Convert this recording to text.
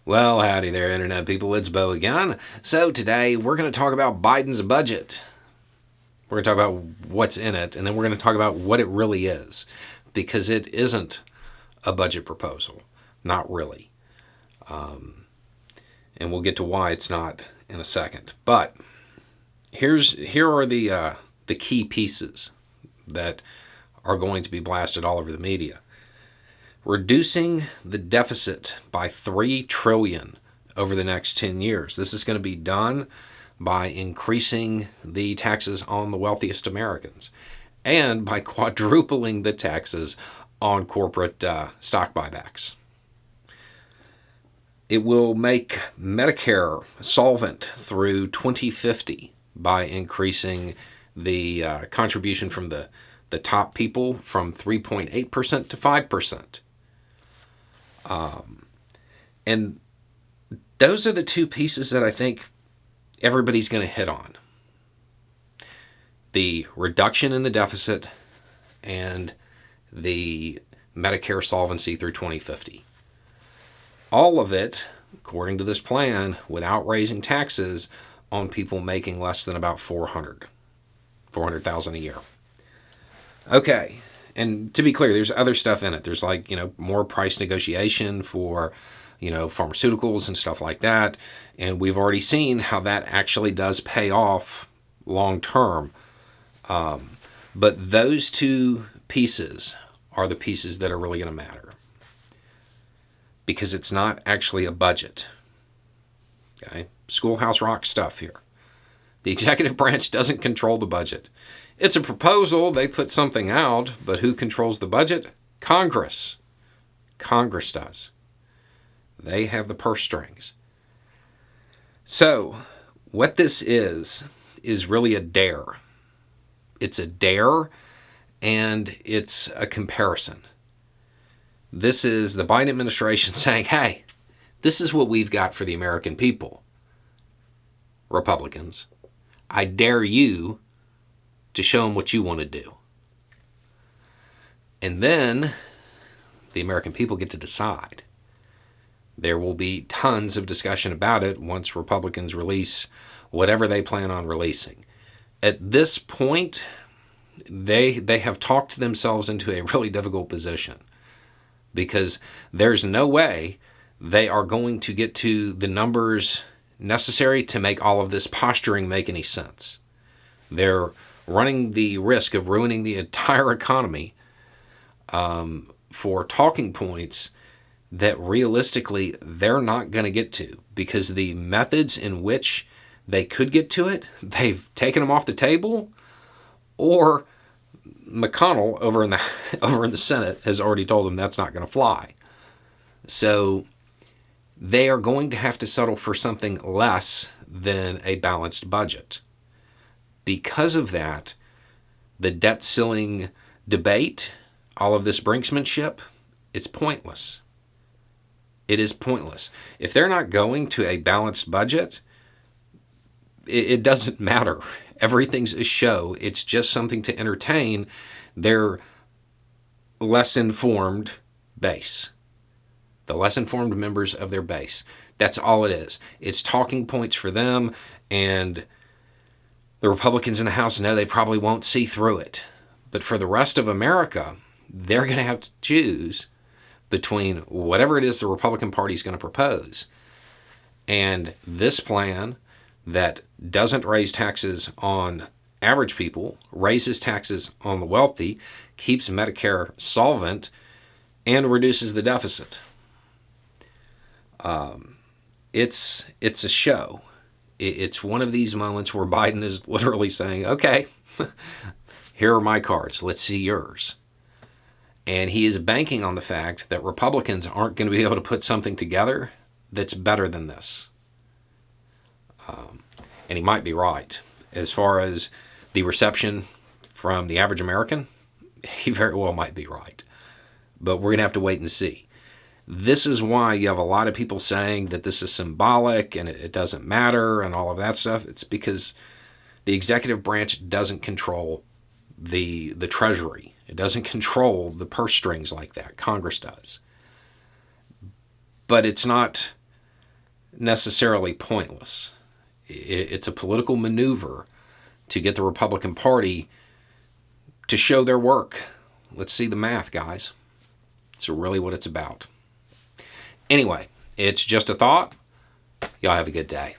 Well, howdy there, Internet people. It's Bo again. So, today we're going to talk about Biden's budget. We're going to talk about what's in it, and then we're going to talk about what it really is. Because it isn't a budget proposal. Not really. And we'll get to why it's not in a second. But here are the key pieces that are going to be blasted all over the media. Reducing the deficit by $3 trillion over the next 10 years. This is going to be done by increasing the taxes on the wealthiest Americans and by quadrupling the taxes on corporate stock buybacks. It will make Medicare solvent through 2050 by increasing the contribution from the top people from 3.8% to 5%. And those are the two pieces that I think everybody's going to hit on. The reduction in the deficit and the Medicare solvency through 2050. All of it, according to this plan, without raising taxes on people making less than about $400,000 a year. Okay. And to be clear, there's other stuff in it. There's more price negotiation for, pharmaceuticals and stuff like that. And we've already seen how that actually does pay off long term. But those two pieces are the pieces that are really going to matter. Because it's not actually a budget. Okay? Schoolhouse Rock stuff here. The executive branch doesn't control the budget. It's a proposal. They put something out, but who controls the budget? Congress. Congress does. They have the purse strings. So, what this is really a dare. It's a dare, and it's a comparison. This is the Biden administration saying, hey, this is what we've got for the American people. Republicans, I dare you to show them what you want to do. And then the American people get to decide. There will be tons of discussion about it once Republicans release whatever they plan on releasing. At this point, they have talked themselves into a really difficult position because there's no way they are going to get to the numbers necessary to make all of this posturing make any sense. They're running the risk of ruining the entire economy for talking points that realistically they're not going to get to because the methods in which they could get to it, they've taken them off the table, or McConnell over in the Senate has already told them that's not going to fly. So they are going to have to settle for something less than a balanced budget. Because of that, the debt ceiling debate, all of this brinksmanship, it's pointless. It is pointless. If they're not going to a balanced budget, it doesn't matter. Everything's a show. It's just something to entertain their less informed base. The less informed members of their base. That's all it is. It's talking points for them, and the Republicans in the House know they probably won't see through it. But for the rest of America, they're going to have to choose between whatever it is the Republican Party is going to propose and this plan that doesn't raise taxes on average people, raises taxes on the wealthy, keeps Medicare solvent, and reduces the deficit. It's a show. It's one of these moments where Biden is literally saying, okay, here are my cards. Let's see yours. And he is banking on the fact that Republicans aren't going to be able to put something together that's better than this. And he might be right. As far as the reception from the average American, he very well might be right. But we're going to have to wait and see. This is why you have a lot of people saying that this is symbolic and it doesn't matter and all of that stuff. It's because the executive branch doesn't control the Treasury. It doesn't control the purse strings like that. Congress does. But it's not necessarily pointless. It's a political maneuver to get the Republican Party to show their work. Let's see the math, guys. It's really what it's about. Anyway, it's just a thought. Y'all have a good day.